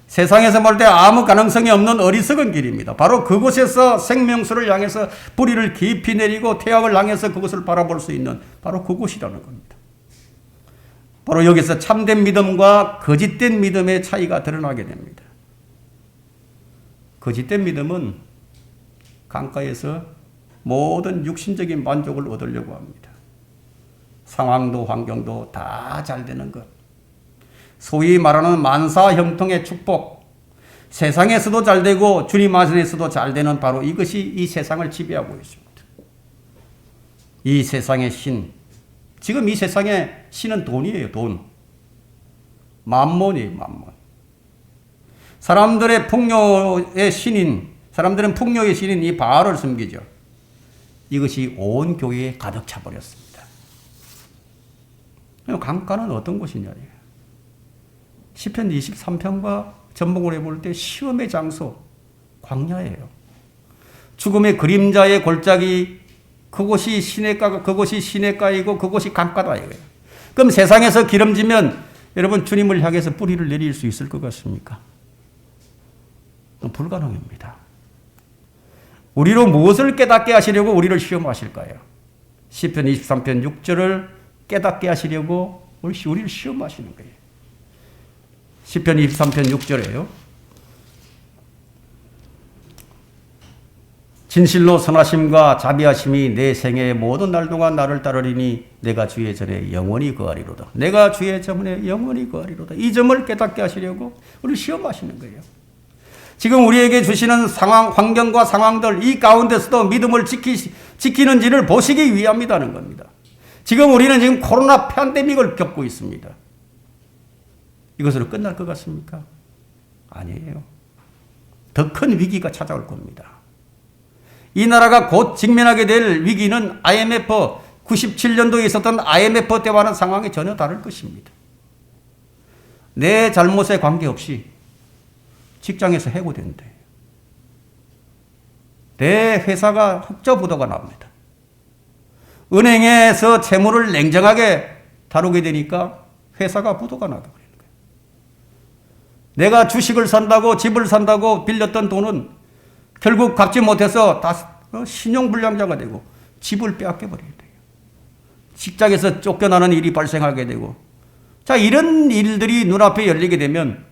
세상에서 볼 때 아무 가능성이 없는 어리석은 길입니다. 바로 그곳에서 생명수를 향해서 뿌리를 깊이 내리고 태양을 향해서 그것을 바라볼 수 있는 바로 그곳이라는 겁니다. 바로 여기서 참된 믿음과 거짓된 믿음의 차이가 드러나게 됩니다. 거짓된 믿음은 강가에서 모든 육신적인 만족을 얻으려고 합니다. 상황도 환경도 다 잘 되는 것. 소위 말하는 만사형통의 축복. 세상에서도 잘 되고 주님 안에서도 잘 되는 바로 이것이 이 세상을 지배하고 있습니다. 이 세상의 신. 지금 이 세상의 신은 돈이에요. 돈. 만몬이에요. 만몬. 사람들의 풍요의 신인, 사람들은 풍요의 신인 이 바알을 섬기죠. 이것이 온 교회에 가득 차버렸습니다. 강가는 어떤 곳이냐. 시편 23편과 전복을 해볼 때 시험의 장소, 광야예요. 죽음의 그림자의 골짜기, 그곳이 시냇가이고 그곳이 강가다 이거예요. 그럼 세상에서 기름지면 여러분 주님을 향해서 뿌리를 내릴 수 있을 것 같습니까? 불가능합니다. 우리로 무엇을 깨닫게 하시려고 우리를 시험하실까요? 시편 23편 6절을 깨닫게 하시려고 우리를 시험하시는 거예요. 시편 23편 6절에요. 진실로 선하심과 자비하심이 내 생애의 모든 날 동안 나를 따르리니 내가 주의 전에 영원히 거하리로다. 내가 주의 전에 영원히 거하리로다. 이 점을 깨닫게 하시려고 우리를 시험하시는 거예요. 지금 우리에게 주시는 상황, 환경과 상황들 이 가운데서도 믿음을 지키는지를 보시기 위함이라는 겁니다. 지금 우리는 지금 코로나 팬데믹을 겪고 있습니다. 이것으로 끝날 것 같습니까? 아니에요. 더 큰 위기가 찾아올 겁니다. 이 나라가 곧 직면하게 될 위기는 IMF 97년도에 있었던 IMF 때와는 상황이 전혀 다를 것입니다. 내 잘못에 관계없이 직장에서 해고된대. 내 회사가 흑자 부도가 납니다. 은행에서 채무를 냉정하게 다루게 되니까 회사가 부도가 나게 버리는 거예요. 내가 주식을 산다고 집을 산다고 빌렸던 돈은 결국 갚지 못해서 다 신용불량자가 되고 집을 빼앗겨 버리게 돼요. 직장에서 쫓겨나는 일이 발생하게 되고 자 이런 일들이 눈앞에 열리게 되면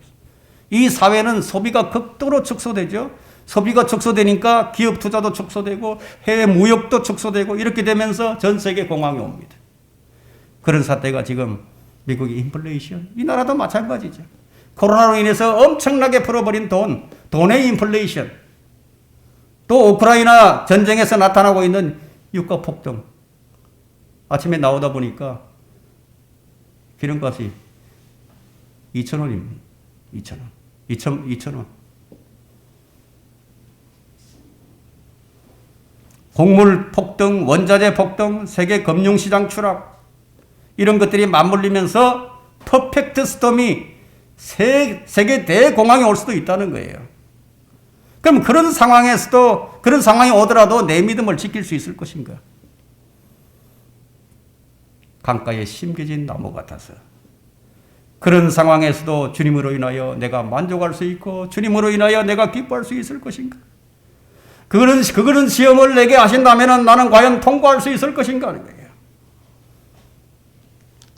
이 사회는 소비가 극도로 축소되죠. 소비가 축소되니까 기업 투자도 축소되고 해외 무역도 축소되고 이렇게 되면서 전 세계 공황이 옵니다. 그런 사태가 지금 미국의 인플레이션, 이 나라도 마찬가지죠. 코로나로 인해서 엄청나게 풀어버린 돈의 인플레이션, 또 우크라이나 전쟁에서 나타나고 있는 유가 폭등. 아침에 나오다 보니까 기름값이 2,000원입니다. 2,000원. 곡물 폭등, 원자재 폭등, 세계 금융시장 추락 이런 것들이 맞물리면서 퍼펙트 스톰이 세계 대공황이 올 수도 있다는 거예요. 그럼 그런 상황에서도 그런 상황이 오더라도 내 믿음을 지킬 수 있을 것인가? 강가에 심겨진 나무 같아서 그런 상황에서도 주님으로 인하여 내가 만족할 수 있고 주님으로 인하여 내가 기뻐할 수 있을 것인가? 그런 시험을 내게 하신다면 나는 과연 통과할 수 있을 것인가 하는 거예요.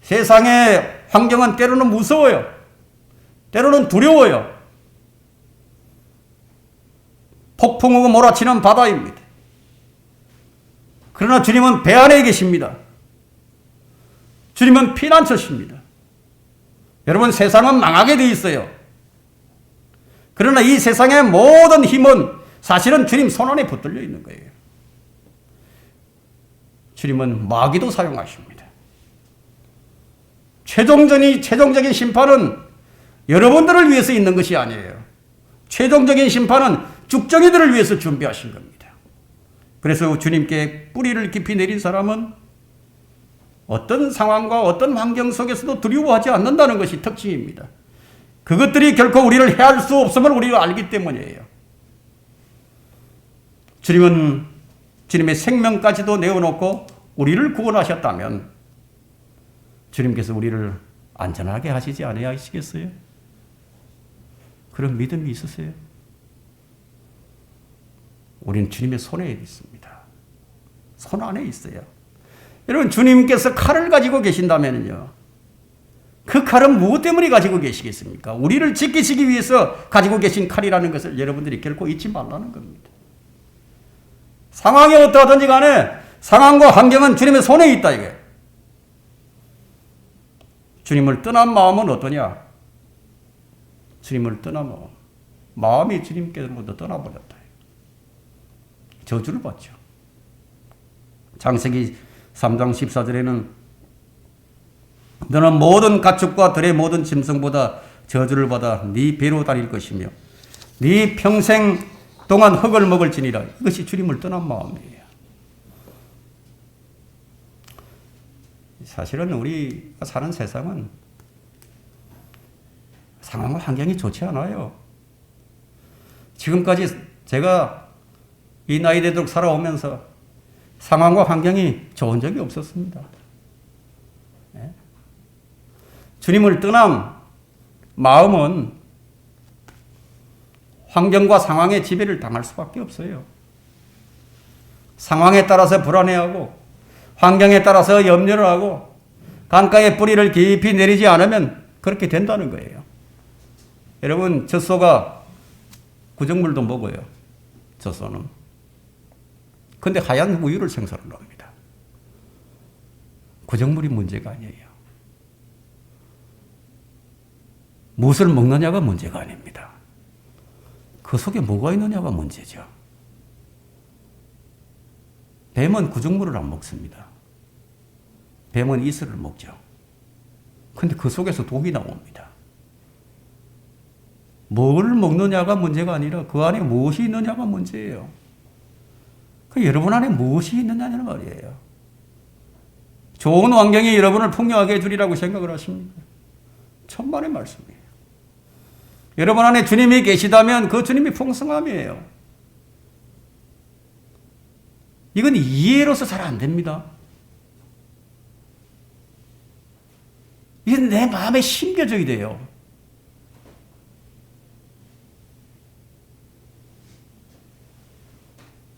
세상의 환경은 때로는 무서워요. 때로는 두려워요. 폭풍우가 몰아치는 바다입니다. 그러나 주님은 배 안에 계십니다. 주님은 피난처십니다. 여러분 세상은 망하게 되어 있어요. 그러나 이 세상의 모든 힘은 사실은 주님 손안에 붙들려 있는 거예요. 주님은 마귀도 사용하십니다. 최종적인 심판은 여러분들을 위해서 있는 것이 아니에요. 최종적인 심판은 죽정이들을 위해서 준비하신 겁니다. 그래서 주님께 뿌리를 깊이 내린 사람은 어떤 상황과 어떤 환경 속에서도 두려워하지 않는다는 것이 특징입니다. 그것들이 결코 우리를 해할 수 없음을 우리가 알기 때문이에요. 주님은 주님의 생명까지도 내어놓고 우리를 구원하셨다면 주님께서 우리를 안전하게 하시지 아니하시겠어요? 그런 믿음이 있으세요? 우리는 주님의 손에 있습니다. 손 안에 있어요. 여러분, 주님께서 칼을 가지고 계신다면요, 그 칼은 무엇 때문에 가지고 계시겠습니까? 우리를 지키시기 위해서 가지고 계신 칼이라는 것을 여러분들이 결코 잊지 말라는 겁니다. 상황이 어떠하든지 간에 상황과 환경은 주님의 손에 있다, 이게. 주님을 떠난 마음은 어떠냐? 주님을 떠난 마음이 주님께로부터 떠나버렸다. 저주를 받죠. 창세기 3장 14절에는 너는 모든 가축과 들의 모든 짐승보다 저주를 받아 네 배로 다닐 것이며 네 평생 동안 흙을 먹을지니라. 이것이 주님을 떠난 마음이에요. 사실은 우리가 사는 세상은 상황과 환경이 좋지 않아요. 지금까지 제가 이 나이 되도록 살아오면서 상황과 환경이 좋은 적이 없었습니다. 주님을 떠난 마음은 환경과 상황의 지배를 당할 수밖에 없어요. 상황에 따라서 불안해하고 환경에 따라서 염려를 하고 강가에 뿌리를 깊이 내리지 않으면 그렇게 된다는 거예요. 여러분, 젖소가 구정물도 먹어요. 젖소는. 근데 하얀 우유를 생산을 합니다. 구정물이 문제가 아니에요. 무엇을 먹느냐가 문제가 아닙니다. 그 속에 뭐가 있느냐가 문제죠. 뱀은 구정물을 안 먹습니다. 뱀은 이슬을 먹죠. 근데 그 속에서 독이 나옵니다. 뭘 먹느냐가 문제가 아니라 그 안에 무엇이 있느냐가 문제예요. 여러분 안에 무엇이 있느냐는 말이에요. 좋은 환경이 여러분을 풍요하게 해주리라고 생각을 하십니까? 천만의 말씀이에요. 여러분 안에 주님이 계시다면 그 주님이 풍성함이에요. 이건 이해로서 잘 안 됩니다. 이건 내 마음에 심겨져야 돼요.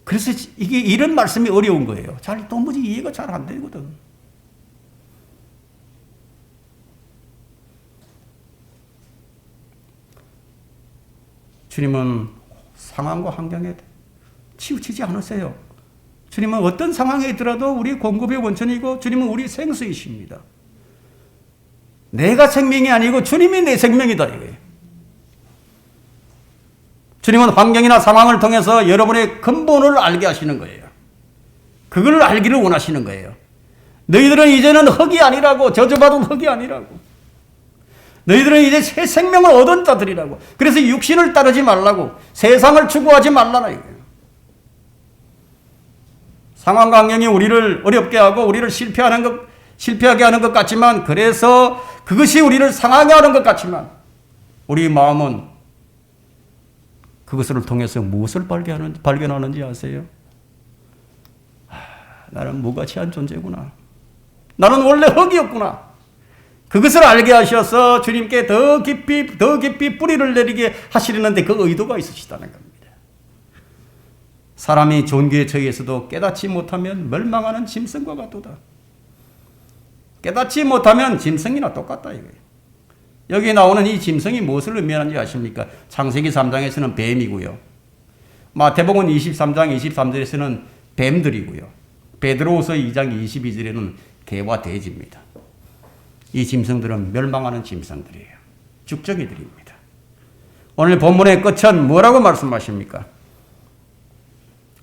그래서 이게 이런 말씀이 어려운 거예요. 잘 도무지 이해가 잘 안 되거든. 주님은 상황과 환경에 치우치지 않으세요. 주님은 어떤 상황에 있더라도 우리 공급의 원천이고 주님은 우리 생수이십니다. 내가 생명이 아니고 주님이 내 생명이다, 이거예요. 주님은 환경이나 상황을 통해서 여러분의 근본을 알게 하시는 거예요. 그걸 알기를 원하시는 거예요. 너희들은 이제는 흙이 아니라고, 저주받은 흙이 아니라고. 너희들은 이제 새 생명을 얻은 자들이라고. 그래서 육신을 따르지 말라고, 세상을 추구하지 말라나 이거예요. 상황과 환경이 우리를 어렵게 하고 우리를 실패하게 하는 것 같지만, 그래서 그것이 우리를 상하게 하는 것 같지만, 우리 마음은 그것을 통해서 무엇을 발견하는지 아세요? 나는 무가치한 존재구나. 나는 원래 흙이었구나. 그것을 알게 하셔서 주님께 더 깊이 뿌리를 내리게 하시려는데 그 의도가 있으시다는 겁니다. 사람이 존귀에 처해서도 깨닫지 못하면 멸망하는 짐승과 같도다. 깨닫지 못하면 짐승이나 똑같다 이거예요. 여기 나오는 이 짐승이 무엇을 의미하는지 아십니까? 창세기 3장에서는 뱀이고요. 마태복음 23장 23절에서는 뱀들이고요. 베드로후서 2장 22절에는 개와 돼지입니다. 이 짐승들은 멸망하는 짐승들이에요. 죽정이들입니다. 오늘 본문의 끝은 뭐라고 말씀하십니까?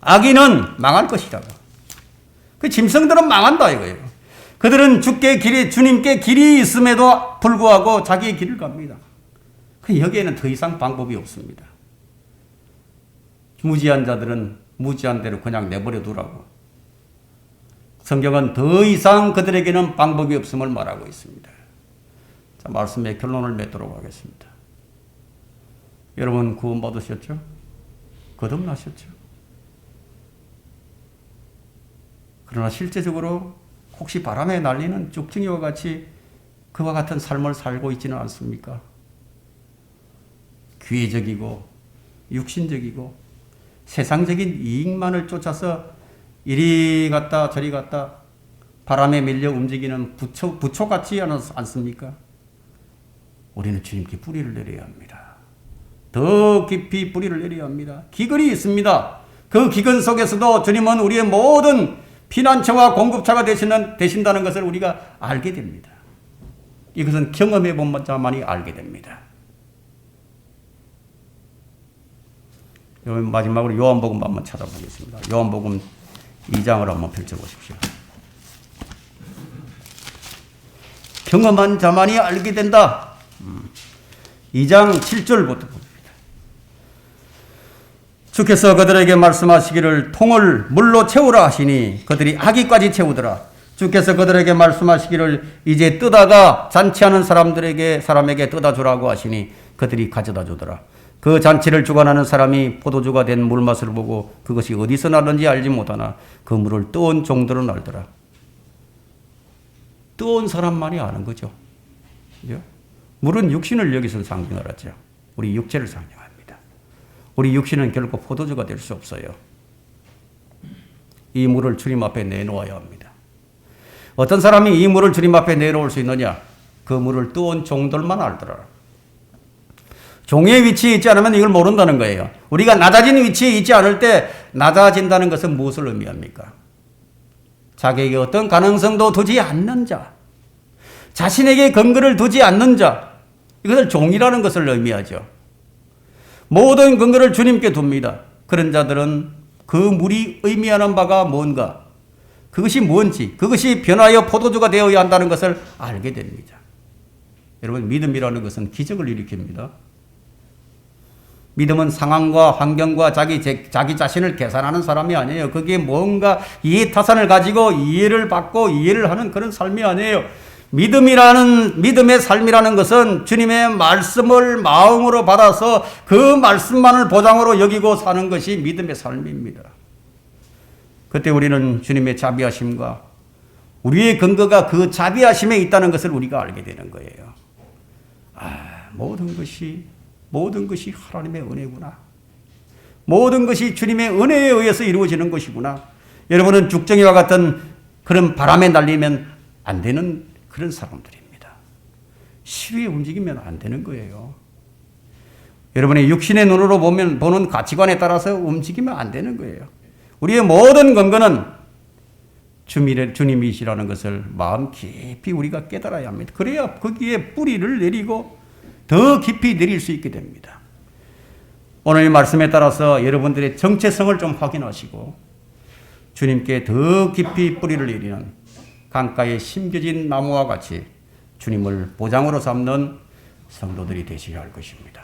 악인은 망할 것이라고. 그 짐승들은 망한다 이거예요. 그들은 주님께 길이 있음에도 불구하고 자기의 길을 갑니다. 여기에는 더 이상 방법이 없습니다. 무지한 자들은 무지한 대로 그냥 내버려 두라고. 성경은 더 이상 그들에게는 방법이 없음을 말하고 있습니다. 자, 말씀의 결론을 맺도록 하겠습니다. 여러분 구원받으셨죠? 거듭나셨죠? 그러나 실제적으로 혹시 바람에 날리는 죽정이와 같이 그와 같은 삶을 살고 있지는 않습니까? 귀회적이고 육신적이고 세상적인 이익만을 쫓아서 이리 갔다 저리 갔다 바람에 밀려 움직이는 부초 같지 않습니까? 우리는 주님께 뿌리를 내려야 합니다. 더 깊이 뿌리를 내려야 합니다. 기근이 있습니다. 그 기근 속에서도 주님은 우리의 모든 피난처와 공급처가 되신다는 것을 우리가 알게 됩니다. 이것은 경험해 본 자만이 알게 됩니다. 마지막으로 요한복음 한번 찾아보겠습니다. 요한복음 2장을 한번 펼쳐보십시오. 경험한 자만이 알게 된다. 2장 7절부터 봅니다. 주께서 그들에게 말씀하시기를 통을 물로 채우라 하시니 그들이 아기까지 채우더라. 주께서 그들에게 말씀하시기를 이제 뜨다가 잔치하는 사람에게 뜨다 주라고 하시니 그들이 가져다 주더라. 그 잔치를 주관하는 사람이 포도주가 된 물맛을 보고 그것이 어디서 나는지 알지 못하나 그 물을 떠온 종들은 알더라. 떠온 사람만이 아는 거죠. 그죠? 물은 육신을 여기서 상징하죠. 우리 육체를 상징합니다. 우리 육신은 결코 포도주가 될 수 없어요. 이 물을 주님 앞에 내놓아야 합니다. 어떤 사람이 이 물을 주님 앞에 내놓을 수 있느냐? 그 물을 떠온 종들만 알더라. 종의 위치에 있지 않으면 이걸 모른다는 거예요. 우리가 낮아진 위치에 있지 않을 때 낮아진다는 것은 무엇을 의미합니까? 자기에게 어떤 가능성도 두지 않는 자, 자신에게 근거를 두지 않는 자, 이것을 종이라는 것을 의미하죠. 모든 근거를 주님께 둡니다. 그런 자들은 그 물이 의미하는 바가 뭔가, 그것이 뭔지, 그것이 변하여 포도주가 되어야 한다는 것을 알게 됩니다. 여러분, 믿음이라는 것은 기적을 일으킵니다. 믿음은 상황과 환경과 자기 자신을 계산하는 사람이 아니에요. 그게 뭔가 이해타산을 가지고 이해를 받고 이해를 하는 그런 삶이 아니에요. 믿음의 삶이라는 것은 주님의 말씀을 마음으로 받아서 그 말씀만을 보장으로 여기고 사는 것이 믿음의 삶입니다. 그때 우리는 주님의 자비하심과 우리의 근거가 그 자비하심에 있다는 것을 우리가 알게 되는 거예요. 모든 것이 하나님의 은혜구나. 모든 것이 주님의 은혜에 의해서 이루어지는 것이구나. 여러분은 죽정이와 같은 그런 바람에 날리면 안 되는 그런 사람들입니다. 시위에 움직이면 안 되는 거예요. 여러분의 육신의 눈으로 보는 가치관에 따라서 움직이면 안 되는 거예요. 우리의 모든 근거는 주님이시라는 것을 마음 깊이 우리가 깨달아야 합니다. 그래야 거기에 뿌리를 내리고 더 깊이 내릴 수 있게 됩니다. 오늘 이 말씀에 따라서 여러분들의 정체성을 좀 확인하시고 주님께 더 깊이 뿌리를 내리는 강가에 심겨진 나무와 같이 주님을 보장으로 삼는 성도들이 되셔야 할 것입니다.